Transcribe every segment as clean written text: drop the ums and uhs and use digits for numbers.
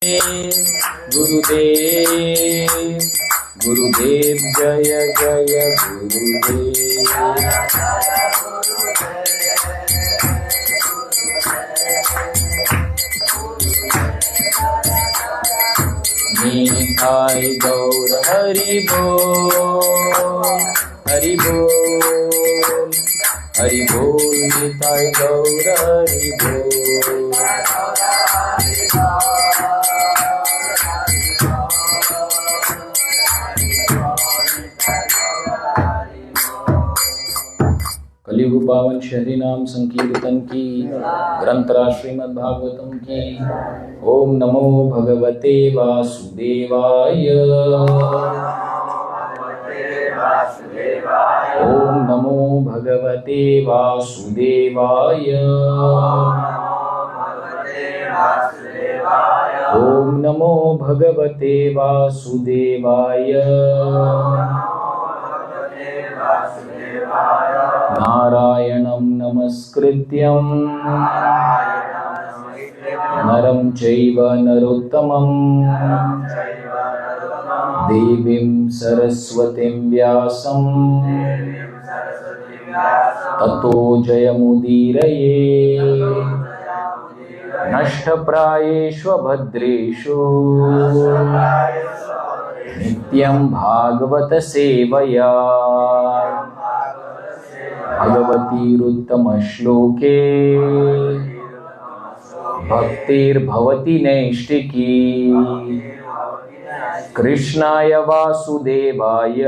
गुरुदेव गुरुदेव जय जय गुरुदेव। निताय गौर हरि बोल हरि बोल हरि बोल। निताय गौर हरि बोल। कलियुग पावन शहरी नाम संकीर्तन की, ग्रंथराज श्रीमद् भागवतम की। ओम नमो भगवते वासुदेवाय। ओम नमो भगवते वासुदेवाय। ओम नमो भगवते वासुदेवाय। नारायणं नमस्कृत्यं नरं चैव नरोत्तमं देवीं सरस्वतीं व्यासं ततो जयमुदीरये। नष्टप्रायेषु भद्रेषु नित्यं भागवत सेवया भगवतीरुत्तमश्लोके भक्तिर्भवति नैष्टिकी। कृष्णाय वासुदेवाय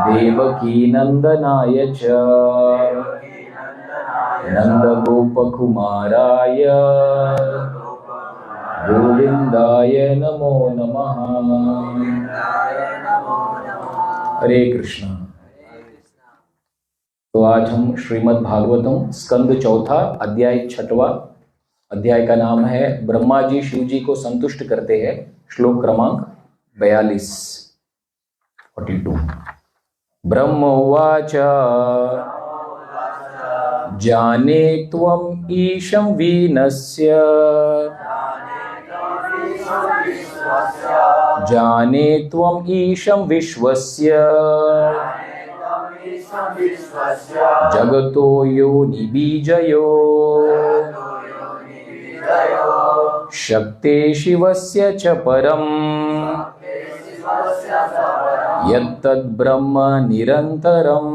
देवकी नंदनाय च नंदगोपकुमाराय गोविंदाय नमो नमः। हरे कृष्ण। तो आज हम श्रीमद् भागवतम स्कंद चौथा अध्याय 6वां अध्याय का नाम है ब्रह्मा जी शिव जी को संतुष्ट करते हैं। श्लोक क्रमांक 42 42। ब्रह्म उवाच जाने त्वम् ईशं वीनस्य जाने त्वम् ईशं विश्वस्य जगतो योनिबीजयो शक्ते शिवस्य च परम् यत्तद्ब्रह्म निरन्तरम्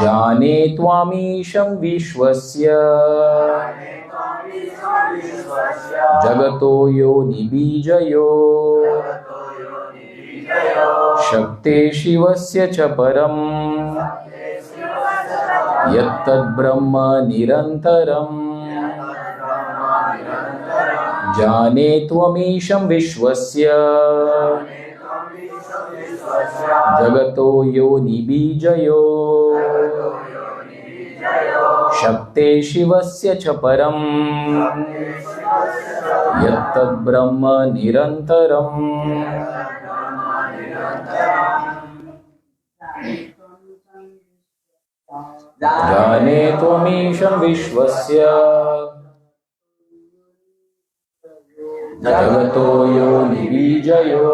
जाने त्वामीशं विश्वस्य जगतो योनिबीजयो शक्ते शिवस्य च परम् यत्तद्ब्रह्म निरन्तरम् जाने त्वमीशं विश्वस्य जगतो योनिबीजयो शक्ते शिवस्य च परम् यत्तद्ब्रह्म निरन्तरम् जाने त्वमीशं विश्वस्य जगतो योनिबीजयो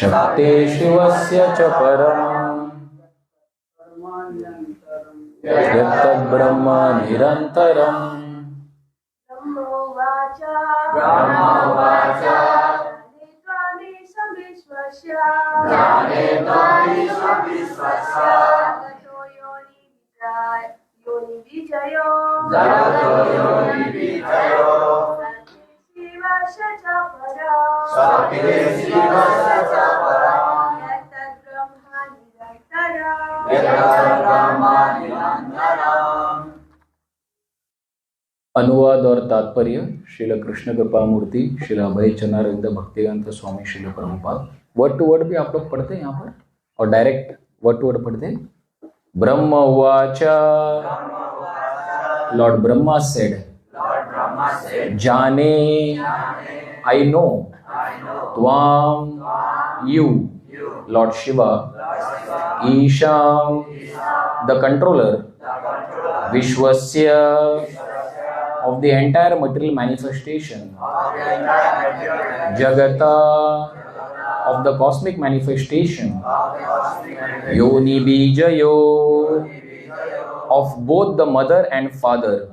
शक्ते शिवस्य च परम् यत्तद्ब्रह्म निरन्तरम् जाने त्वमीशं विश्वस्य जगतो योनिबीजयो शिवस्य च परम् यत्तद्ब्रह्म निरन्तरम्। अनुवाद और तात्पर्य Srila Krishna Kripa Murti Srila Abhay Charanaravinda Bhaktivedanta Swami Srila Prabhupada. Word to word भी आप लोग पढ़ते हैं यहाँ पर और डायरेक्ट वर्ड टू वर्ड पढ़ते हैं। ब्रह्म उवाच लॉर्ड ब्रह्मा सेड जाने आई नो त्वाम यू लॉर्ड शिवा ईशाम the controller Vishwasya, of the entire material manifestation. Jagata, of the cosmic manifestation. Yoni Bijayo, of both the mother and father.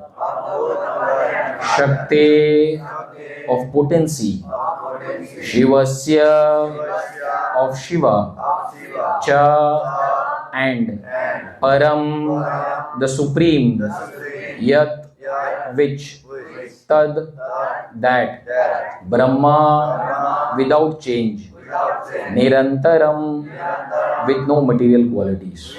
Shakti, of potency. Shivasya, of Shiva. Cha, and Param, the supreme. Yat, which. Tad, that. Brahma, without change. Nirantaram, with no material qualities.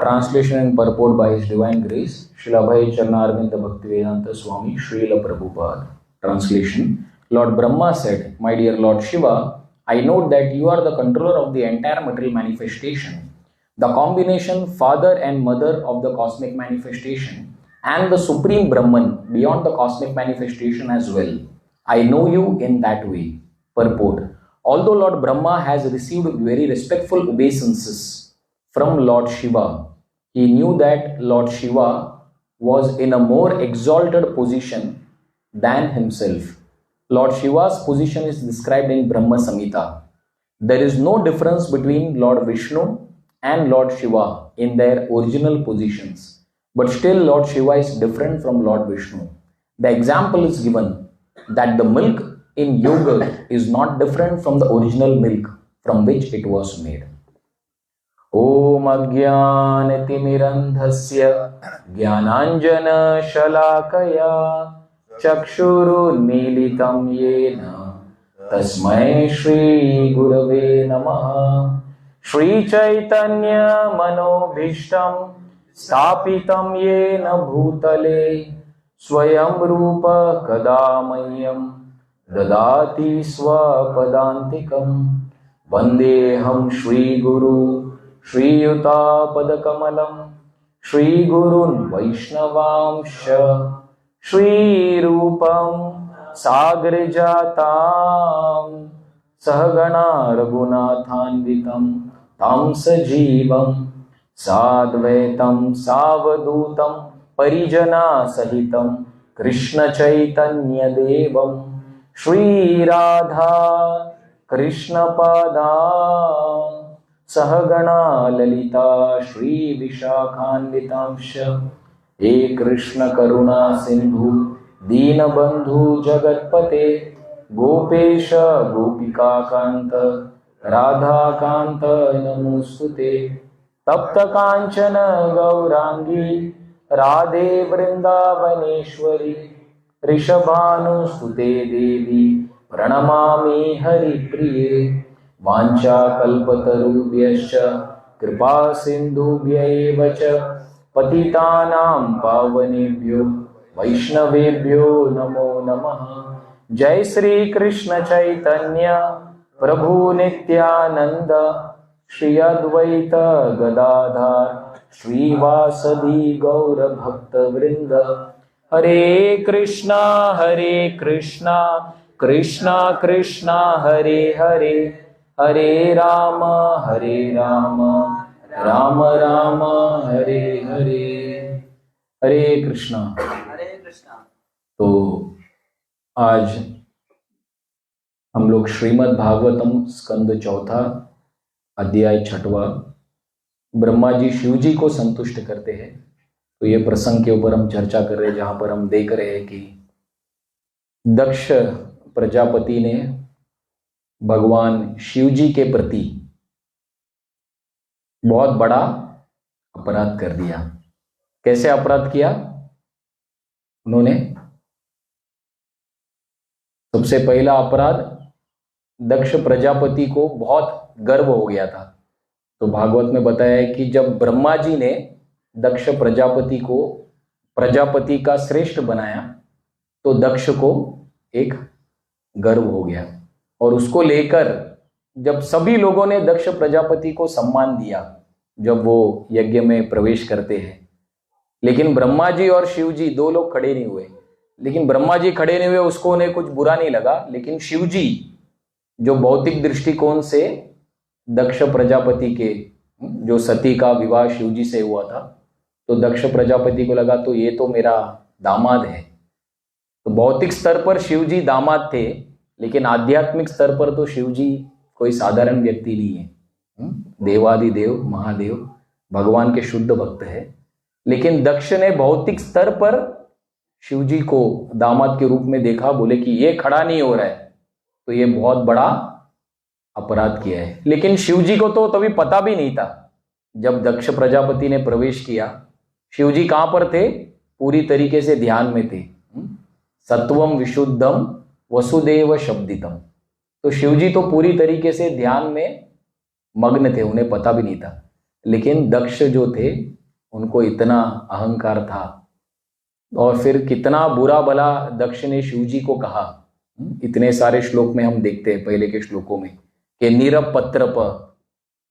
Translation and purport by His Divine Grace, Srila Abhay Charanarvinda Bhaktivedanta Swami Srila Prabhupada. Translation: Lord Brahma said, "My dear Lord Shiva, I note that you are the controller of the entire material manifestation, the combination father and mother of the cosmic manifestation, and the supreme Brahman beyond the cosmic manifestation as well. I know you in that way." Purport: although Lord Brahma has received very respectful obeisances from Lord Shiva, he knew that Lord Shiva was in a more exalted position than himself. Lord Shiva's position is described in Brahma Samhita. There is no difference between Lord Vishnu and Lord Shiva in their original positions, but still Lord Shiva is different from Lord Vishnu. The example is given that the milk in yogurt is not different from the original milk from which it was made. Om Ajnanatimirandhasya Jnananjana Shalakaya Chakshurunmilitam Yena Tasmai Shri Gurave Namaha. Shri Chaitanya Manobhishtam Stapitam Yena Bhutale Swayam Rupa Kadamayyam Dadati Swapadantikam. Vandeham Shri Guru Shri Yuta Padakamalam Shri Gurun Vaishnavamsha Shri Rupam Sagrajatam Sahagana Raghunathanvitam Tam Sajivam Sadvaitam Savadutam Parijana Sahitam Krishna Chaitanya Devam Shri Radha Krishna Pada Sahagana Lalita Shri Vishakhanvitamsha. He Krishna Karuna Sindhu Deenabandhu Jagatpate Gopesha Gopika Kanta Radha Kanta Namostute. Tapta Kanchana Gaurangi Radhe Vrindavaneshwari Rishabhanu Sute Devi Pranamami Hari Priye. Vancha Kalpatarubhyascha Kripa Sindhubhya cha Patitanam Pavanebhyo Vaishnavebhyo Namo Namaha. Jai Sri Krishna Chaitanya Prabhu Nityananda Shri Advaita Gadadhar Shri Vasadi Gaura Bhakta Vrinda. Hare Krishna Krishna Krishna Hare Hare Hare Rama Rama Rama Hare Hare. Hare Krishna. तो आज हम लोग श्रीमद् भागवतम स्कंद चौथा अध्याय छठवा ब्रह्मा जी शिव जी को संतुष्ट करते हैं। तो ये प्रसंग के ऊपर हम चर्चा कर रहे हैं, जहां पर हम देख रहे हैं कि दक्ष प्रजापति ने भगवान शिव जी के प्रति बहुत बड़ा अपराध कर दिया। कैसे अपराध किया उन्होंने? सबसे पहला अपराध, दक्ष प्रजापति को बहुत गर्व हो गया था। तो भागवत में बताया है कि जब ब्रह्मा जी ने दक्ष प्रजापति को प्रजापति का श्रेष्ठ बनाया तो दक्ष को एक गर्व हो गया, और उसको लेकर जब सभी लोगों ने दक्ष प्रजापति को सम्मान दिया जब वो यज्ञ में प्रवेश करते हैं, लेकिन ब्रह्मा जी और शिव जी दो लोग खड़े नहीं हुए। लेकिन ब्रह्मा जी खड़े नहीं हुए, उसको उन्हें कुछ बुरा नहीं लगा, लेकिन शिव जी जो भौतिक दृष्टिकोण से दक्ष प्रजापति के जो सती का विवाह शिव जी से हुआ था, तो दक्ष प्रजापति को लगा तो ये तो मेरा दामाद है। तो भौतिक स्तर पर शिव जी दामाद थे, लेकिन आध्यात्मिक स्तर पर तो शिव जी कोई साधारण व्यक्ति नहीं है। देवादिदेव महादेव भगवान के शुद्ध भक्त है। लेकिन दक्ष ने भौतिक स्तर पर शिव जी को दामाद के रूप में देखा, बोले कि ये खड़ा नहीं हो रहा है तो ये बहुत बड़ा अपराध किया है। लेकिन शिव जी को तो तभी पता भी नहीं था। जब दक्ष प्रजापति ने प्रवेश किया, शिव जी कहां पर थे? पूरी तरीके से ध्यान में थे। सत्वम विशुद्धम वसुदेव शब्दितम। तो शिव जी तो पूरी तरीके से ध्यान में मग्न थे, उन्हें पता भी नहीं था। लेकिन दक्ष जो थे उनको इतना अहंकार था, और फिर कितना बुरा भला दक्ष ने शिव जी को कहा। इतने सारे श्लोक में हम देखते हैं पहले के श्लोकों में कि निरपत्रप,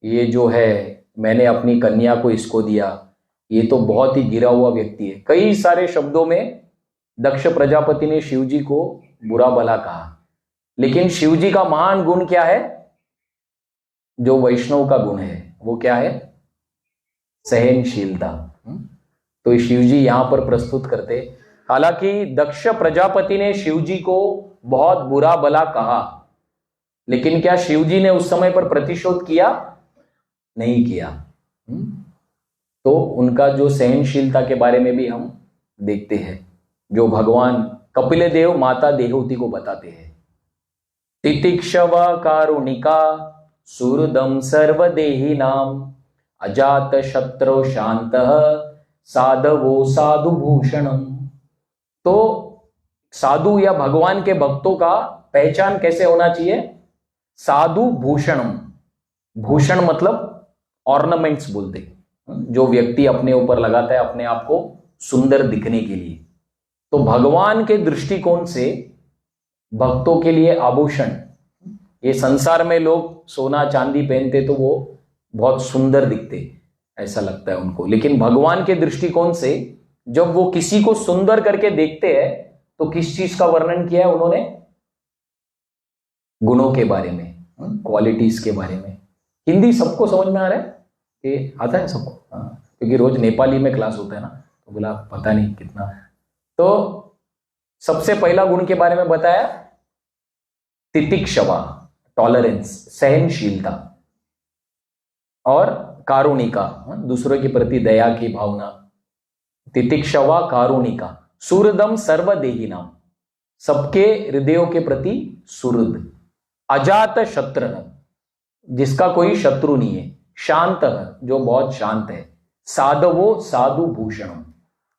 ये जो है मैंने अपनी कन्या को इसको दिया, ये तो बहुत ही गिरा हुआ व्यक्ति है। कई सारे शब्दों में दक्ष प्रजापति ने शिव जी को बुरा भला कहा। लेकिन शिव जी का महान गुण क्या है? जो वैष्णव का गुण है वो क्या है? सहनशीलता। तो शिव जी यहां पर प्रस्तुत करते। हालांकि दक्ष प्रजापति ने शिव जी को बहुत बुरा भला कहा, लेकिन क्या शिव जी ने उस समय पर प्रतिशोध किया? नहीं किया। तो उनका जो सहनशीलता के बारे में भी हम देखते हैं, जो भगवान कपिल देव माता देहूति को बताते हैं। तितिक्षवा कारुणिका सुहृदम सर्वदेहिनाम अजात शत्रु शांतः साधवो साधु भूषणम। तो साधु या भगवान के भक्तों का पहचान कैसे होना चाहिए? साधु भूषणम। भूषण मतलब ऑर्नामेंट्स बोलते, जो व्यक्ति अपने ऊपर लगाता है अपने आप को सुंदर दिखने के लिए। तो भगवान के दृष्टिकोण से भक्तों के लिए आभूषण, ये संसार में लोग सोना चांदी पहनते तो वो बहुत सुंदर दिखते, ऐसा लगता है उनको। लेकिन भगवान के दृष्टिकोण से जब वो किसी को सुंदर करके देखते हैं तो किस चीज का वर्णन किया है उन्होंने? गुणों के बारे में, क्वालिटीज के बारे में। हिंदी सबको समझ में आ रहा है? ये आता है सबको? हाँ, क्योंकि रोज नेपाली में क्लास होता है ना, तो बोला पता नहीं कितना। तो सबसे पहला गुण के बारे में बताया तितिक्षवा, टॉलरेंस, सहनशीलता, और कारुणिका, दूसरों के प्रति दया की भावना। तितिक्षवा कारुणिका, सुहृदम सर्वदेहिनाम, सबके हृदयों के प्रति सुहृद। अजात शत्रु, जिसका कोई शत्रु नहीं है। शांत, जो बहुत शांत है। साधवो साधु भूषणम।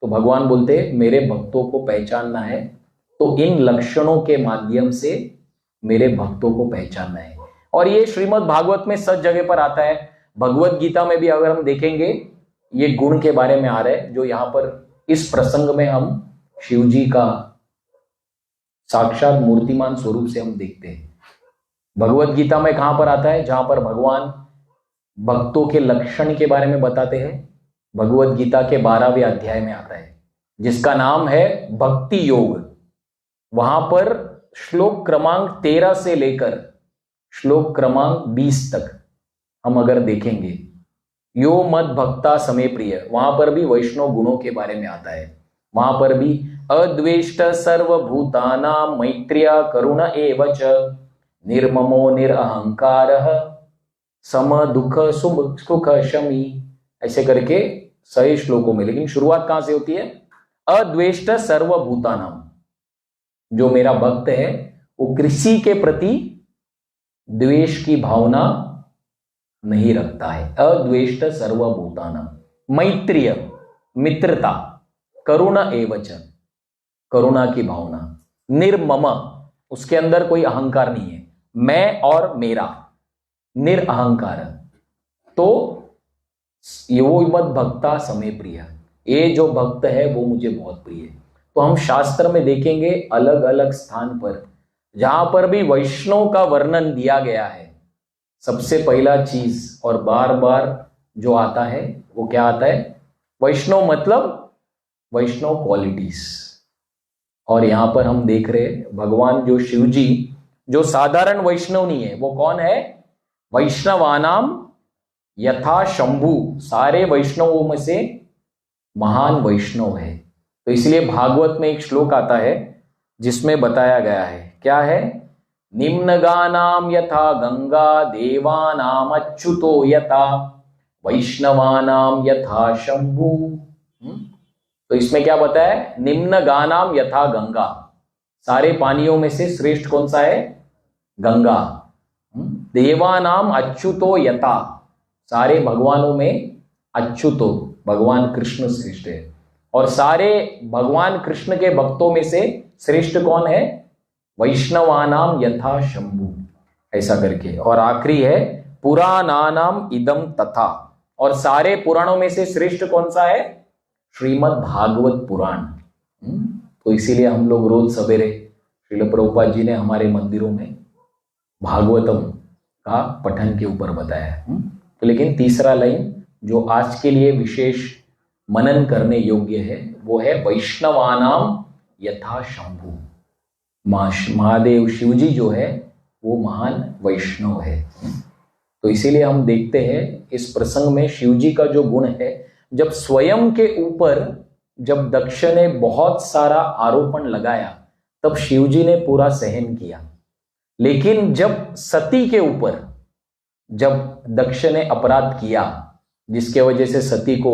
तो भगवान बोलते मेरे भक्तों को पहचानना है तो इन लक्षणों के माध्यम से मेरे भक्तों को पहचानना है। और ये श्रीमद् भागवत में सब जगह पर आता है। भगवत गीता में भी अगर हम देखेंगे ये गुण के बारे में आ रहा है, जो यहां पर इस प्रसंग में हम शिव जी का साक्षात मूर्तिमान स्वरूप से हम देखते हैं। भगवत गीता में कहां पर आता है? जहां पर भगवान भक्तों के लक्षण के बारे में बताते हैं। भगवत गीता के 12वें अध्याय में आता है, जिसका नाम है भक्ति योग। वहां पर श्लोक क्रमांक 13 से लेकर श्लोक क्रमांक 20 तक हम अगर देखेंगे, यो मद भक्ता समे प्रिय, वहां पर भी वैष्णव गुणों के बारे में आता है। वहां पर भी अद्वेष्ट सर्वभूतानां मैत्र्य करुण एव च निर्ममो निरअहंकारः सम दुख सुख शमी, ऐसे करके 6 श्लोकों में। लेकिन शुरुआत कहां से होती है? अद्वेष्ट सर्वभूतानां, जो मेरा भक्त है वो किसी के प्रति द्वेष की भावना नहीं रखता है। अद्वेष्ट सर्वभूतानां, मैत्रीय मित्रता, करुण एवच करुणा की भावना, निर्मम उसके अंदर कोई अहंकार नहीं है, मैं और मेरा, निरअहंकार। तो यो मद भक्ता समे प्रिय, ये जो भक्त है वो मुझे बहुत प्रिय है। तो हम शास्त्र में देखेंगे अलग अलग स्थान पर जहां पर भी वैष्णव का वर्णन दिया गया है, सबसे पहला चीज और बार बार जो आता है वो क्या आता है? वैष्णव मतलब वैष्णव क्वालिटीज। और यहां पर हम देख रहे हैं भगवान जो शिव जी, जो साधारण वैष्णव नहीं है, वो कौन है? वैष्णवानाम यथा शंभु, सारे वैष्णवों में से महान वैष्णव है। तो इसलिए भागवत में एक श्लोक आता है जिसमें बताया गया है, क्या है? निम्नगानाम यथा गंगा देवानाम अच्युतो यथा वैष्णवानाम यथा शंभु। तो इसमें क्या बताया? निम्नगानाम यथा गंगा, सारे पानियों में से श्रेष्ठ कौन सा है? गंगा। देवानाम अच्युतो यथा, सारे भगवानों में अच्युतो भगवान कृष्ण श्रेष्ठ है। और सारे भगवान कृष्ण के भक्तों में से श्रेष्ठ कौन है? वैष्णवानाम यथा शंभु, ऐसा करके। और आखिरी है पुराणानाम इदम तथा, और सारे पुराणों में से श्रेष्ठ कौन सा है? श्रीमद् भागवत पुराण। तो इसीलिए हम लोग रोज सवेरे श्रील प्रभुपाद जी ने हमारे मंदिरों में भागवतम का पठन के ऊपर बताया है। तो लेकिन तीसरा लाइन जो आज के लिए विशेष मनन करने योग्य है वो है वैष्णवानाम यथा शंभु। महादेव शिव जी जो है वो महान वैष्णव है। तो इसीलिए हम देखते हैं इस प्रसंग में शिव जी का जो गुण है, जब स्वयं के ऊपर जब दक्ष ने बहुत सारा आरोपण लगाया तब शिव जी ने पूरा सहन किया। लेकिन जब सती के ऊपर जब दक्ष ने अपराध किया जिसके वजह से सती को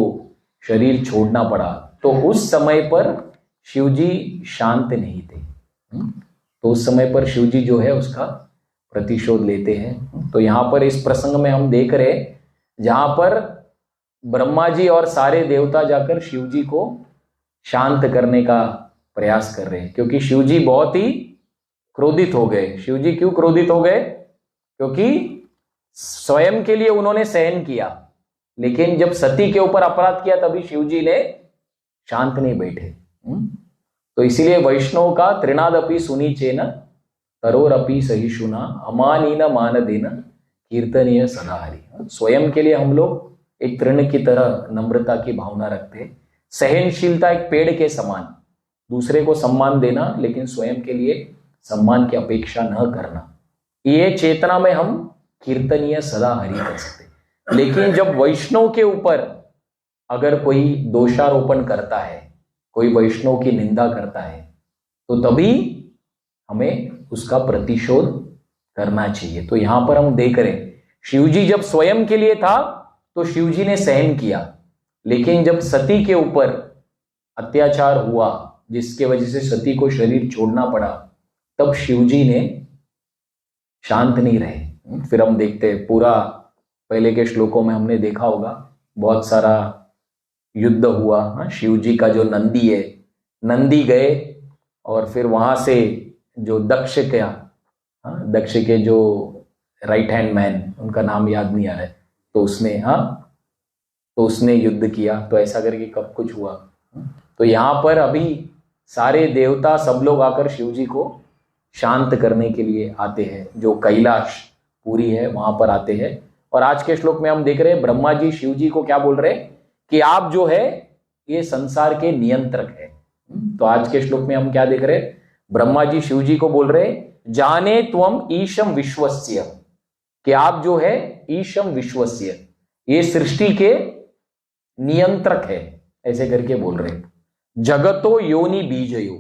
शरीर छोड़ना पड़ा, तो उस समय पर शिव जी शांत नहीं थे। तो उस समय पर शिव जी जो है उसका प्रतिशोध लेते हैं। तो यहां पर इस प्रसंग में हम देख रहे जहां पर ब्रह्मा जी और सारे देवता जाकर शिव जी को शांत करने का प्रयास कर रहे हैं, क्योंकि शिव जी बहुत ही क्रोधित हो गए। शिव जी क्यों क्रोधित हो गए? क्योंकि स्वयं के लिए उन्होंने सहन किया, लेकिन जब सती के ऊपर अपराध किया तभी शिव जी ने शांत नहीं बैठे। तो इसीलिए वैष्णव का त्रिनादपि सुनी चेन तरोरपि सहिष्णुना अमानीन मानदेन कीर्तनीय सदा हरि। स्वयं के लिए हम लोग एक तृण की तरह नम्रता की भावना रखते हैं, सहनशीलता एक पेड़ के समान, दूसरे को सम्मान देना लेकिन स्वयं के लिए सम्मान की अपेक्षा न करना, ये चेतना में हम कीर्तनीय सदा हरि कर सकते। लेकिन जब वैष्णव के ऊपर अगर कोई दोषारोपण करता है, कोई वैष्णव की निंदा करता है, तो तभी हमें उसका प्रतिशोध करना चाहिए। तो यहां पर हम देख रहे शिव जी जब स्वयं के लिए था तो शिव जी ने सहन किया, लेकिन जब सती के ऊपर अत्याचार हुआ जिसके वजह से सती को शरीर छोड़ना पड़ा, तब शिव जी ने शांत नहीं रहे। फिर हम देखते हैं पूरा पहले के श्लोकों में हमने देखा होगा बहुत सारा युद्ध हुआ। शिव जी का जो नंदी है, नंदी गए और फिर वहां से जो दक्ष के जो राइट हैंड मैन, उनका नाम याद नहीं आ रहा है, तो उसने युद्ध किया। तो ऐसा करके कब कुछ हुआ। तो यहां पर अभी सारे देवता सब लोग आकर शिव जी को शांत करने के लिए आते हैं, जो कैलाश पूरी है वहां पर आते हैं। और आज के श्लोक में हम देख रहे हैं ब्रह्मा जी शिव जी को क्या बोल रहे हैं कि आप जो है ये संसार के नियंत्रक है। तो आज के श्लोक में हम क्या देख रहे हैं? ब्रह्मा जी शिव जी को बोल रहे जाने त्वम ईशम विश्वस्य, कि आप जो है ईशम विश्वस्य, ये सृष्टि के नियंत्रक है, ऐसे करके बोल रहे। जगतो योनि बीजयो,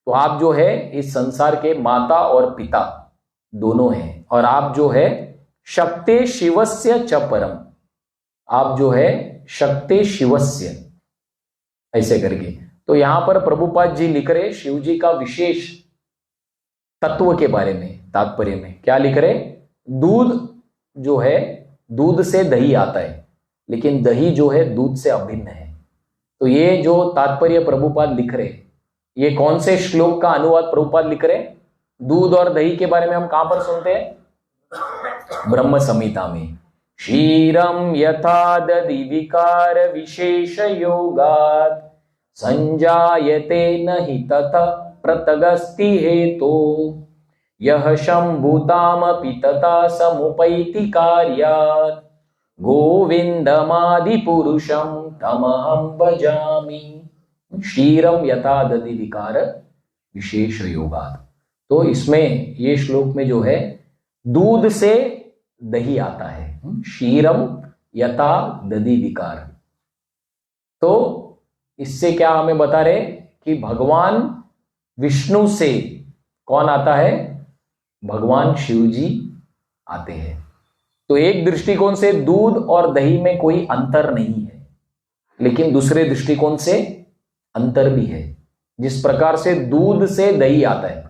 तो आप जो है इस संसार के माता और पिता दोनों हैं। और आप जो है शक्ते शिवस्य च परम, आप जो है शक्ते शिवस्य, ऐसे करके। तो यहां पर प्रभुपाद जी लिख रहे शिव जी का विशेष तत्व के बारे में, तात्पर्य में क्या लिख रहे? दूध जो है, दूध से दही आता है, लेकिन दही जो है दूध से अभिन्न है। तो ये जो तात्पर्य प्रभुपाद लिख रहे, ये कौन से श्लोक का अनुवाद प्रभुपाद लिख रहे? दूध और दही के बारे में हम कहां पर सुनते हैं? ब्रह्म संहिता में। क्षीरम यथा दधि विकार विशेष योगात् संजायते नहि तथा प्रतगस्ति हेतो यह शंभुतामपि तथा समुपैति कार्यात् गोविंदमादि पुरुषम तमहं भजामि। क्षीरम यथा दधि विकार विशेष योगात्। तो इसमें ये श्लोक में जो है दूध से दही आता है, क्षीरम यथा दधि विकार। तो इससे क्या हमें बता रहे कि भगवान विष्णु से कौन आता है? भगवान शिव जी आते हैं। तो एक दृष्टिकोण से दूध और दही में कोई अंतर नहीं है, लेकिन दूसरे दृष्टिकोण से अंतर भी है। जिस प्रकार से दूध से दही आता है,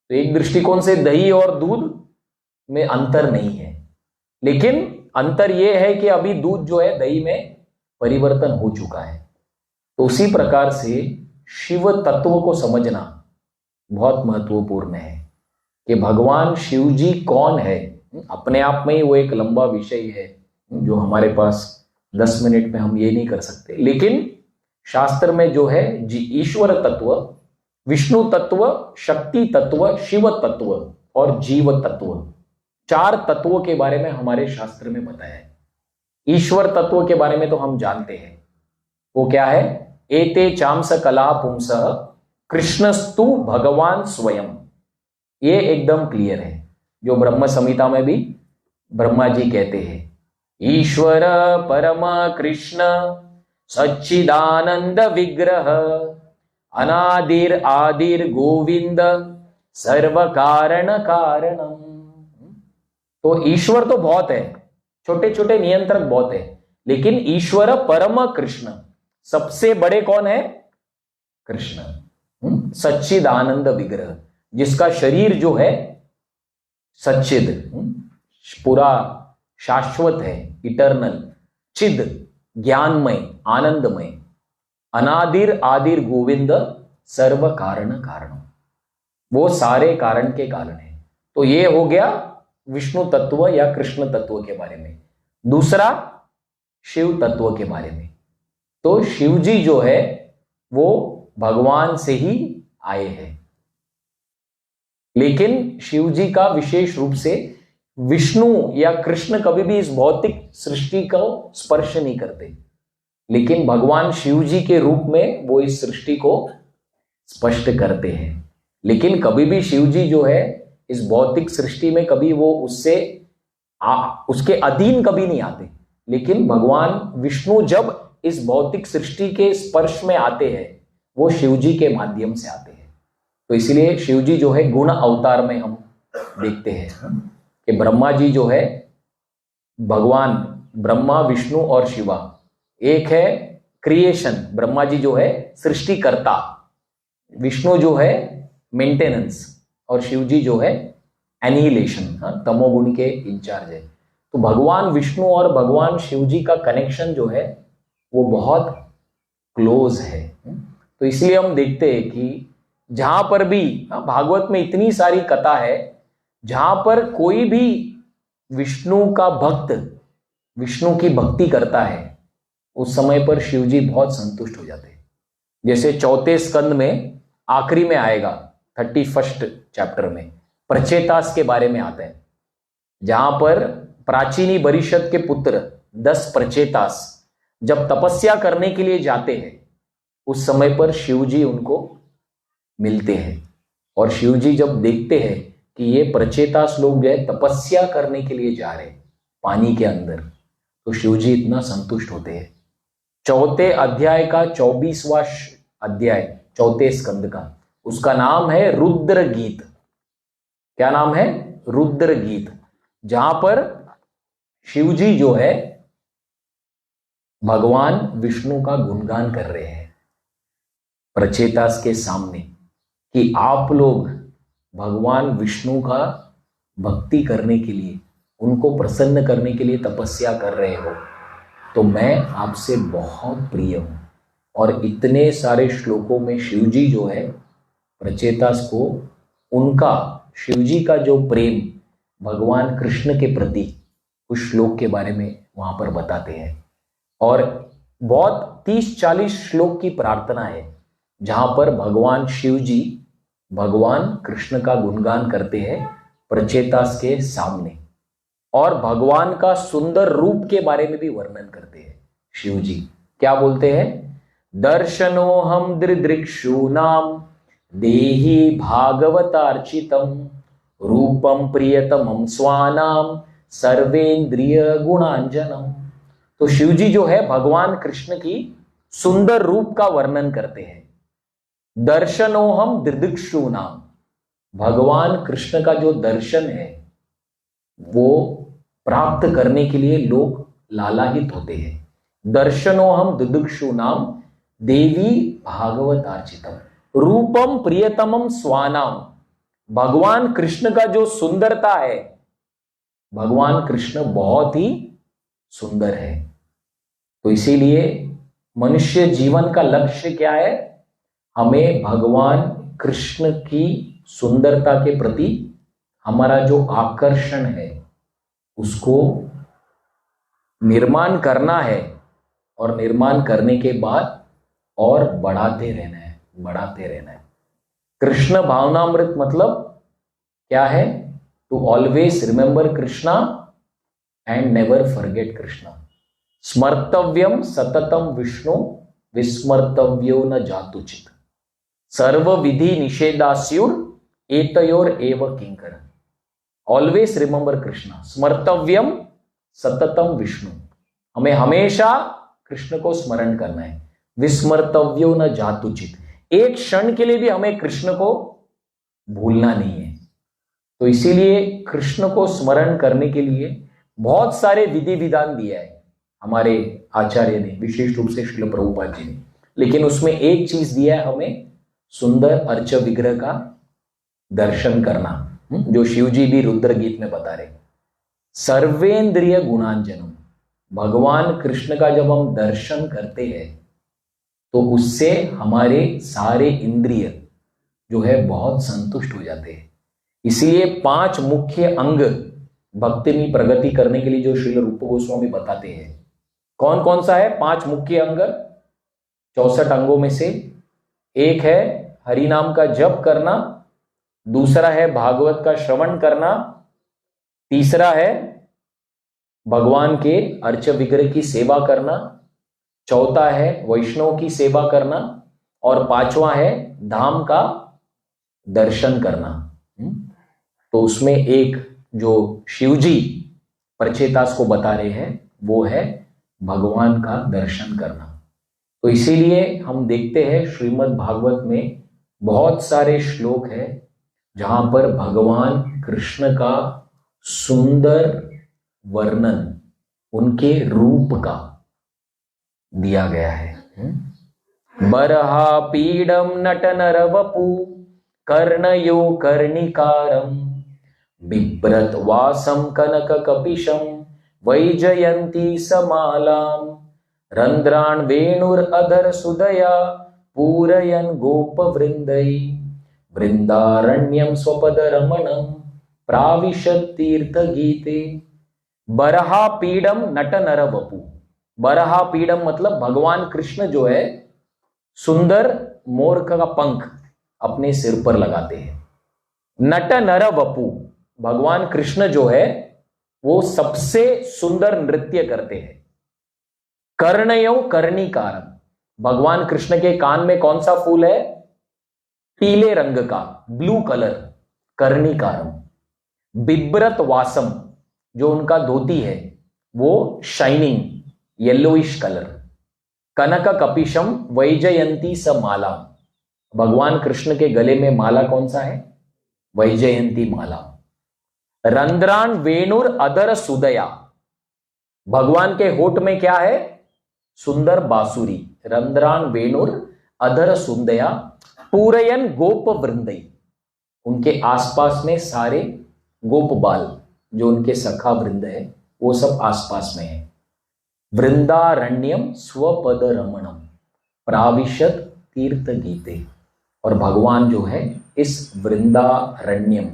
तो एक दृष्टिकोण से दही और दूध में अंतर नहीं है, लेकिन अंतर यह है कि अभी दूध जो है दही में परिवर्तन हो चुका है। तो उसी प्रकार से शिव तत्व को समझना बहुत महत्वपूर्ण है कि भगवान शिव जी कौन है। अपने आप में ही वो एक लंबा विषय है जो हमारे पास 10 मिनट में हम ये नहीं कर सकते, लेकिन शास्त्र में जो है जी ईश्वर तत्व, विष्णु तत्व, शक्ति तत्व, शिव तत्व और जीव तत्व, 4 तत्वों के बारे में हमारे शास्त्र में बताया है। ईश्वर तत्व के बारे में तो हम जानते हैं, वो क्या है? एते चांस कला पुंस कृष्णस्तु भगवान स्वयं। ये एकदम क्लियर है, जो ब्रह्म संहिता में भी ब्रह्मा जी कहते हैं, ईश्वर परम कृष्ण सच्चिदानंद विग्रह अनादिर आदिर गोविंद सर्व कारण कारणम। तो ईश्वर तो बहुत है, छोटे छोटे नियंत्रक बहुत है, लेकिन ईश्वर परम कृष्ण, सबसे बड़े कौन है? कृष्ण। सच्चिदानंद विग्रह, जिसका शरीर जो है सच्चिद, पूरा शाश्वत है, इटर्नल, चिद, ज्ञानमय, आनंदमय, अनादिर आदिर गोविंद सर्व कारण कारण, वो सारे कारण के कारण है। तो ये हो गया विष्णु तत्व या कृष्ण तत्व के बारे में। दूसरा शिव तत्व के बारे में, तो शिव जी जो है वो भगवान से ही आए हैं, लेकिन शिव जी का विशेष रूप से विष्णु या कृष्ण कभी भी इस भौतिक सृष्टि को स्पर्श नहीं करते, लेकिन भगवान शिव जी के रूप में वो इस सृष्टि को स्पष्ट करते हैं। लेकिन कभी भी शिव जी जो है इस भौतिक सृष्टि में कभी वो उसके अधीन कभी नहीं आते, लेकिन भगवान विष्णु जब इस भौतिक सृष्टि के स्पर्श में आते हैं वो शिव जी के माध्यम से आते हैं। तो इसलिए शिव जी जो है गुण अवतार में हम देखते हैं कि ब्रह्मा जी जो है, भगवान ब्रह्मा विष्णु और शिवा, एक है क्रिएशन, ब्रह्मा जी जो है सृष्टिकर्ता, विष्णु जो है मेंटेनेंस और शिव जी जो है एनिहिलेशन, तमोगुण के इंचार्ज है। तो भगवान विष्णु और भगवान शिव जी का कनेक्शन जो है वो बहुत क्लोज है। तो इसलिए हम देखते हैं कि जहां पर भी भागवत में इतनी सारी कथा है, जहां पर कोई भी विष्णु का भक्त विष्णु की भक्ति करता है, उस समय पर शिव जी बहुत संतुष्ट हो जाते हैं। जैसे 4 स्कंद में आखिरी में आएगा 31 चैप्टर में प्रचेतास के बारे में आता है, जहां पर प्राचीनी बरिशद के पुत्र 10 प्रचेतास जब तपस्या करने के लिए जाते हैं, उस समय पर शिव जी उनको मिलते हैं, और शिव जी जब देखते हैं कि ये प्रचेतास लोग जो है तपस्या करने के लिए जा रहे हैं पानी के अंदर, तो शिव जी इतना संतुष्ट होते हैं। 4 अध्याय का 24वां अध्याय 4 स्कंद का, उसका नाम है रुद्र गीत। क्या नाम है? रुद्र गीत, जहां पर शिव जी जो है भगवान विष्णु का गुणगान कर रहे हैं प्रचेतास के सामने कि आप लोग भगवान विष्णु का भक्ति करने के लिए, उनको प्रसन्न करने के लिए तपस्या कर रहे हो, तो मैं आपसे बहुत प्रिय हूं। और इतने सारे श्लोकों में शिव जी जो है प्रचेतास को उनका, शिव जी का जो प्रेम भगवान कृष्ण के प्रति उस श्लोक के बारे में वहां पर बताते हैं। और बहुत 30-40 श्लोक की प्रार्थना है जहां पर भगवान शिव जी भगवान कृष्ण का गुणगान करते हैं प्रचेतास के सामने, और भगवान का सुंदर रूप के बारे में भी वर्णन करते हैं। शिव जी क्या बोलते हैं? दर्शनो हम दृदृक्षु नाम देहि भागवतार्चितम रूपम प्रियतमं स्वानाम सर्वेंद्रिय गुणांजनम। तो शिव जी जो है भगवान कृष्ण की सुंदर रूप का वर्णन करते हैं। दर्शनोहम दिदृक्षु नाम, भगवान कृष्ण का जो दर्शन है वो प्राप्त करने के लिए लोग लालायित होते हैं। दर्शनोहम दिदृक्षु नाम देवी भागवतार्चितम रूपम प्रियतमम स्वानाम, भगवान कृष्ण का जो सुंदरता है, भगवान कृष्ण बहुत ही सुंदर है। तो इसीलिए मनुष्य जीवन का लक्ष्य क्या है? हमें भगवान कृष्ण की सुंदरता के प्रति हमारा जो आकर्षण है उसको निर्माण करना है, और निर्माण करने के बाद और बढ़ाते रहना है, बढ़ाते रहना है। कृष्ण भावनामृत मतलब क्या है? To always remember Krishna and never forget Krishna. स्मर्तव्यम सततम विष्णु विस्मर्तव्यो न जातुचित, सर्व विधि निषेधास्युर एतयोर एव किंकर। ऑलवेज रिमेंबर कृष्णा, स्मर्तव्यम सततम विष्णु, हमें हमेशा कृष्ण को स्मरण करना है। विस्मर्तव्यो न जातुचित, एक क्षण के लिए भी हमें कृष्ण को भूलना नहीं है। तो इसीलिए कृष्ण को स्मरण करने के लिए बहुत सारे विधि विधान दिया है हमारे आचार्य ने, विशेष रूप से श्रील प्रभुपाद जी ने। लेकिन उसमें एक चीज दिया है हमें, सुंदर अर्च विग्रह का दर्शन करना, जो शिव जी भी रुद्र गीत में बता रहे। सर्वेंद्रिय गुणांजनम, भगवान कृष्ण का जब हम दर्शन करते हैं तो उससे हमारे सारे इंद्रिय जो है बहुत संतुष्ट हो जाते हैं। इसलिए 5 मुख्य अंग भक्ति में प्रगति करने के लिए जो श्रील रूप गोस्वामी बताते हैं, कौन कौन सा है? 5 मुख्य अंग 64 अंगों में से एक है हरि नाम का जप करना, दूसरा है भागवत का श्रवण करना, तीसरा है भगवान के अर्च विग्रह की सेवा करना, चौथा है वैष्णव की सेवा करना, और 5वां है धाम का दर्शन करना। तो उसमें एक जो शिवजी प्रचेतास को बता रहे हैं वो है भगवान का दर्शन करना। तो इसीलिए हम देखते हैं श्रीमद् भागवत में बहुत सारे श्लोक है जहां पर भगवान कृष्ण का सुंदर वर्णन, उनके रूप का दिया गया है। बरहा पीडम नट नर वपु कर्णयो कर्णिकारम बिभ्रत वासम कनक कपिशम वैजयंती समालाम रंध्राण वेणुर अधर सुदया पूरयन गोप वृंदई वृंदारण्यम स्वपद रमणम प्राविशत तीर्थ गीते। बरहा पीडम नट नर वपु, बरहा पीडम मतलब भगवान कृष्ण जो है सुंदर मोर का पंख अपने सिर पर लगाते हैं। नट नर वपु, भगवान कृष्ण जो है वो सबसे सुंदर नृत्य करते हैं। कर्णयो कर्णिकारम, भगवान कृष्ण के कान में कौन सा फूल है? पीले रंग का, ब्लू कलर, कर्णिकारम। बिभ्रत वासम, जो उनका धोती है वो शाइनिंग येलोइश कलर। कनक कपिशम वैजयंती स माला, भगवान कृष्ण के गले में माला कौन सा है? वैजयंती माला। रंध्रान वेणुर अधर सुदया, भगवान के होठ में क्या है? सुंदर बांसुरी। रंध्रान वेणुर अधर सुंदया पूरयन गोप वृंदई, उनके आसपास में सारे गोप बाल जो उनके सखा वृंद है वो सब आसपास में है। वृंदारण्यम स्वपद रमणम प्राविशत तीर्थ गीते, और भगवान जो है इस वृंदारण्यम,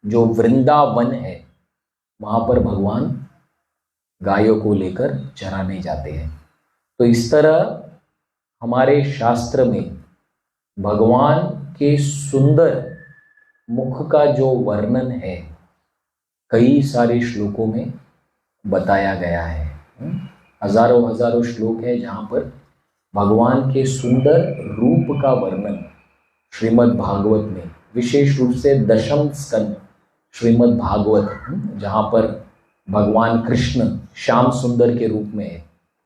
जो वृंदावन है, वहां पर भगवान गायों को लेकर चराने जाते हैं। तो इस तरह हमारे शास्त्र में भगवान के सुंदर मुख का जो वर्णन है कई सारे श्लोकों में बताया गया है। हजारों हजारों श्लोक है जहां पर भगवान के सुंदर रूप का वर्णन श्रीमद् भागवत में, विशेष रूप से दशम स्कंद श्रीमद् भागवत, जहां पर भगवान कृष्ण श्याम सुंदर के रूप में है,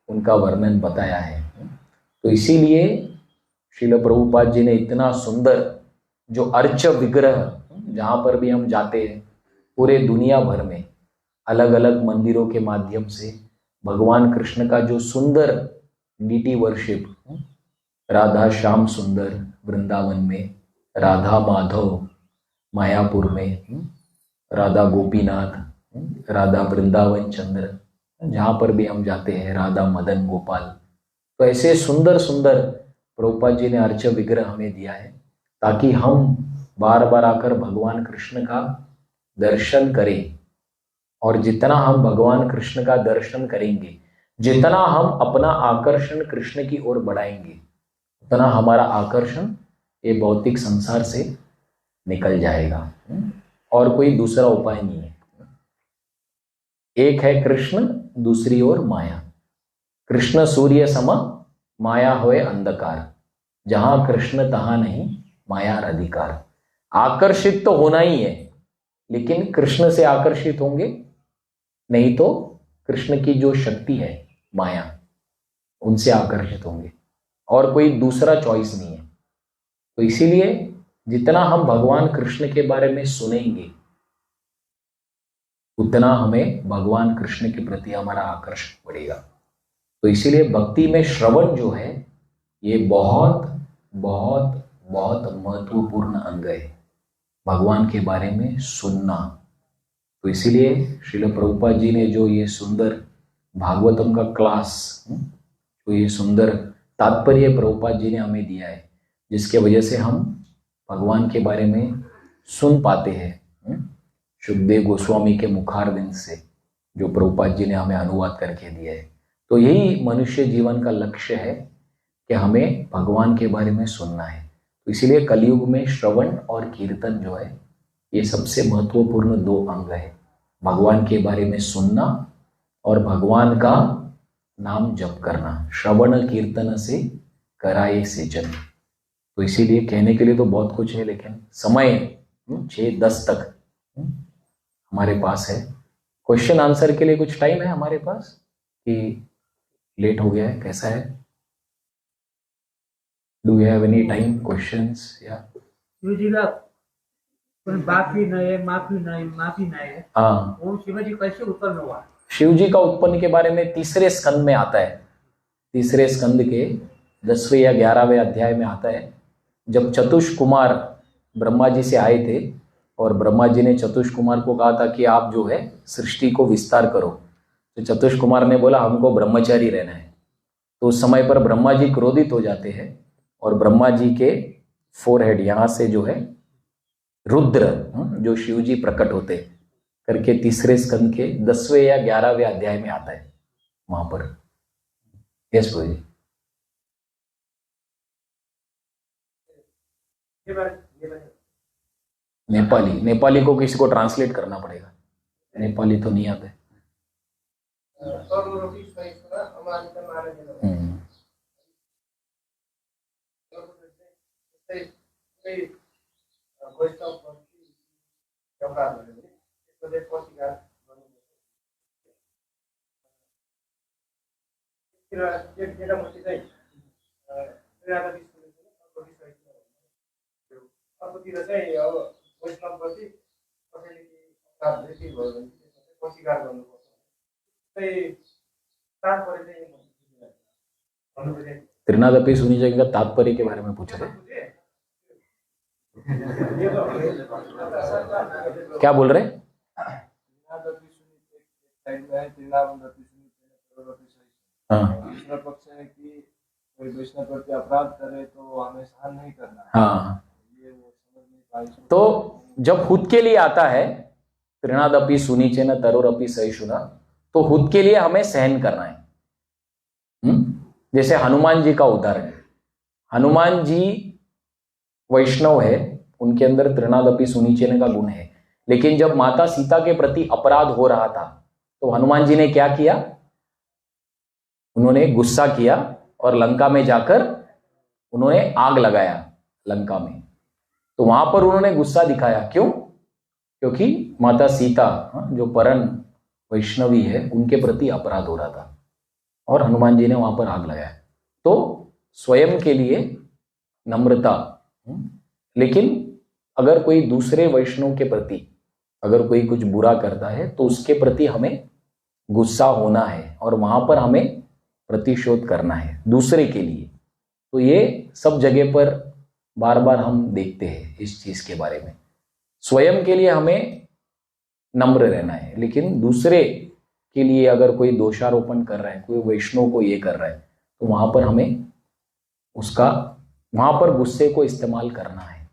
उनका वर्णन बताया है। तो इसीलिए श्रील प्रभुपाद जी ने इतना सुंदर जो अर्च विग्रह, जहां पर भी हम जाते हैं पूरे दुनिया भर में अलग अलग मंदिरों के माध्यम से भगवान कृष्ण का जो सुंदर डीटी वर्शिप, राधा श्याम सुंदर वृंदावन में, राधा माधव मायापुर में, राधा गोपीनाथ, राधा वृंदावन चंद्र, जहां पर भी हम जाते हैं राधा मदन गोपाल, तो ऐसे सुंदर सुंदर प्रभुपाद जी ने अर्च विग्रह हमें दिया है ताकि हम बार बार आकर भगवान कृष्ण का दर्शन करें। और जितना हम भगवान कृष्ण का दर्शन करेंगे, जितना हम अपना आकर्षण कृष्ण की ओर बढ़ाएंगे, उतना हमारा आकर्षण ये भौतिक संसार से निकल जाएगा। और कोई दूसरा उपाय नहीं है। एक है कृष्ण, दूसरी ओर माया। कृष्ण सूर्य सम, माया होए अंधकार, जहां कृष्ण तहां नहीं माया अधिकार। आकर्षित तो होना ही है, लेकिन कृष्ण से आकर्षित होंगे, नहीं तो कृष्ण की जो शक्ति है माया, उनसे आकर्षित होंगे, और कोई दूसरा चॉइस नहीं है। तो इसीलिए जितना हम भगवान कृष्ण के बारे में सुनेंगे, उतना हमें भगवान कृष्ण के प्रति हमारा आकर्षण बढ़ेगा। तो इसीलिए भक्ति में श्रवण जो है ये बहुत बहुत बहुत महत्वपूर्ण अंग है, भगवान के बारे में सुनना। तो इसीलिए श्रील प्रभुपाद जी ने जो ये सुंदर भागवतम का क्लास, जो ये सुंदर तात्पर्य प्रभुपाद जी ने हमें दिया है, जिसके वजह से हम भगवान के बारे में सुन पाते हैं शुकदेव गोस्वामी के मुखारविंद से, जो प्रभुपाद जी ने हमें अनुवाद करके दिया है। तो यही मनुष्य जीवन का लक्ष्य है कि हमें भगवान के बारे में सुनना है। तो इसीलिए कलयुग में श्रवण और कीर्तन जो है ये सबसे महत्वपूर्ण दो अंग है, भगवान के बारे में सुनना और भगवान का नाम जप करना। श्रवण कीर्तन से कराए सेचन। तो इसीलिए कहने के लिए तो बहुत कुछ है, लेकिन समय 6:10 तक हमारे पास है। क्वेश्चन आंसर के लिए कुछ टाइम है हमारे पास कि लेट हो गया है, कैसा है? Do you have any time questions? या माफी नहीं है। हाँ, वो शिव जी कैसे उत्पन्न हुआ? शिव जी का उत्पन्न के बारे में तीसरे स्कंद में आता है। तीसरे स्कंद के 10वें या 11वें अध्याय में आता है, जब चतुष कुमार ब्रह्मा जी से आए थे और ब्रह्मा जी ने चतुष कुमार को कहा था कि आप जो है सृष्टि को विस्तार करो, तो चतुष कुमार ने बोला हमको ब्रह्मचारी रहना है। तो उस समय पर ब्रह्मा जी क्रोधित हो जाते हैं और ब्रह्मा जी के फोरहेड यहाँ से जो है रुद्र, जो शिव जी प्रकट होते करके तीसरे स्कंद के 10वें या 11वें अध्याय में आता है वहां पर। यस प्रभु जी। नेपाली को किसी को ट्रांसलेट करना पड़ेगा, नेपाली तो नहीं आता है। त्रिनादपि सुनी का तात्पर्य के बारे में पूछ रहे, क्या बोल रहे? हाँ, दूसरा पक्ष है कि कोई वैष्णव प्रति अपराध करे तो हमें सहन नहीं करना। हाँ, ये वो समझ नहीं पाई। तो जब खुद के लिए आता है त्रिनादपि सुनीचे न तरोरपि सहिष्णुना, तो खुद के लिए हमें सहन करना है। जैसे हनुमान जी का उदाहरण, हनुमान जी वैष्णव है, उनके अंदर त्रिनादपि सुनीचेन का गुण है, लेकिन जब माता सीता के प्रति अपराध हो रहा था तो हनुमान जी ने क्या किया? उन्होंने गुस्सा किया और लंका में जाकर उन्होंने आग लगाया लंका में। तो वहां पर उन्होंने गुस्सा दिखाया, क्यों? क्योंकि माता सीता जो परम वैष्णवी है उनके प्रति अपराध हो रहा था और हनुमान जी ने वहां पर आग लगाया। तो स्वयं के लिए नम्रता। लेकिन अगर कोई दूसरे वैष्णव के प्रति अगर कोई कुछ बुरा करता है तो उसके प्रति हमें गुस्सा होना है और वहां पर हमें प्रतिशोध करना है दूसरे के लिए। तो ये सब जगह पर बार बार हम देखते हैं इस चीज के बारे में। स्वयं के लिए हमें नम्र रहना है, लेकिन दूसरे के लिए अगर कोई दोषारोपण कर रहा है, कोई वैष्णव को ये कर रहा है, तो वहां पर हमें उसका वहां पर गुस्से को इस्तेमाल करना है।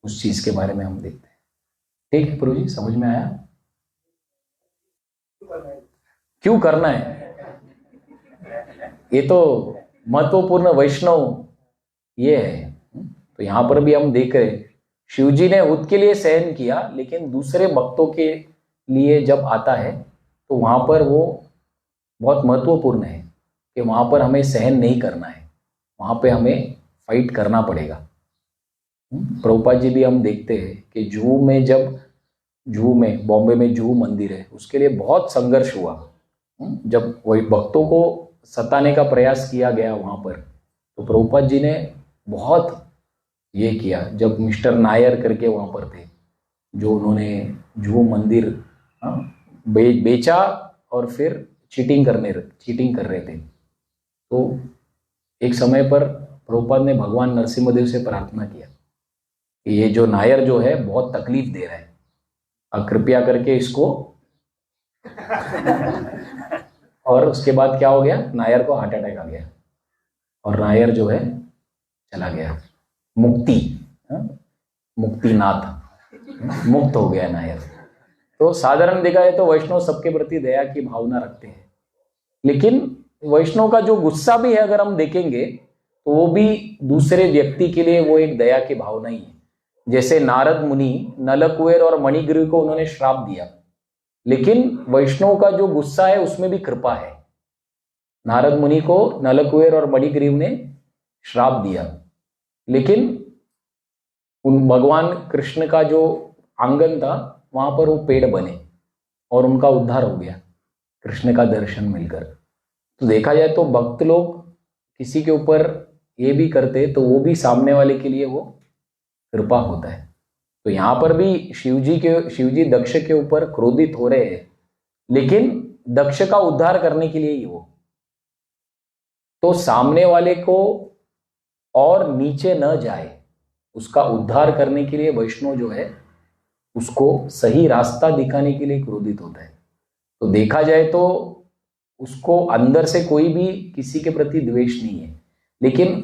उस चीज के बारे में हम देखते हैं। ठीक है प्रभु जी, समझ में आया? क्यों करना है ये तो महत्वपूर्ण वैष्णव ये है। तो यहां पर भी हम देख रहे शिव जी ने खुद के लिए सहन किया, लेकिन दूसरे भक्तों के लिए जब आता है तो वहां पर वो बहुत महत्वपूर्ण है कि वहां पर हमें सहन नहीं करना है, वहां पे हमें फाइट करना पड़ेगा। प्रभुपाद जी भी हम देखते हैं कि जुहू में बॉम्बे में जुहू मंदिर है, उसके लिए बहुत संघर्ष हुआ। जब वही भक्तों को सताने का प्रयास किया गया वहां पर, तो प्रभुपाद जी ने बहुत ये किया। जब मिस्टर नायर करके वहां पर थे, जो उन्होंने जुहू मंदिर बेचा और फिर चीटिंग कर रहे थे, तो एक समय पर प्रभुपाद ने भगवान नरसिम्हदेव से प्रार्थना किया कि ये जो नायर जो है बहुत तकलीफ दे रहा है, अब कृपया करके इसको और उसके बाद क्या हो गया, नायर को हार्ट अटैक आ गया और नायर जो है चला गया मुक्तिनाथ, मुक्त हो गया नायर। तो साधारण देखा जाए तो वैष्णव सबके प्रति दया की भावना रखते हैं, लेकिन वैष्णव का जो गुस्सा भी है अगर हम देखेंगे तो वो भी दूसरे व्यक्ति के लिए वो एक दया की भावना ही है। जैसे नारद मुनि नलकुबेर और मणिग्रीव को उन्होंने श्राप दिया, लेकिन वैष्णव का जो गुस्सा है उसमें भी कृपा है। नारद मुनि को नलकुबेर और मणिग्रीव ने श्राप दिया, लेकिन उन भगवान कृष्ण का जो आंगन था वहां पर वो पेड़ बने और उनका उद्धार हो गया कृष्ण का दर्शन मिलकर। तो देखा जाए तो भक्त लोग किसी के ऊपर ये भी करते तो वो भी सामने वाले के लिए वो कृपा होता है। तो यहां पर भी शिवजी दक्ष के ऊपर क्रोधित हो रहे हैं, लेकिन दक्ष का उद्धार करने के लिए ही वो, तो सामने वाले को और नीचे न जाए उसका उद्धार करने के लिए वैष्णव जो है उसको सही रास्ता दिखाने के लिए क्रोधित होता है। तो देखा जाए तो उसको अंदर से कोई भी किसी के प्रति द्वेष नहीं है, लेकिन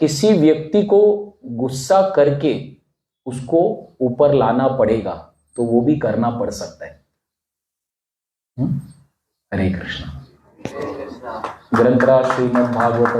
किसी व्यक्ति को गुस्सा करके उसको ऊपर लाना पड़ेगा तो वो भी करना पड़ सकता है। हरे कृष्णा। ग्रंथराज श्रीमद् भागवतम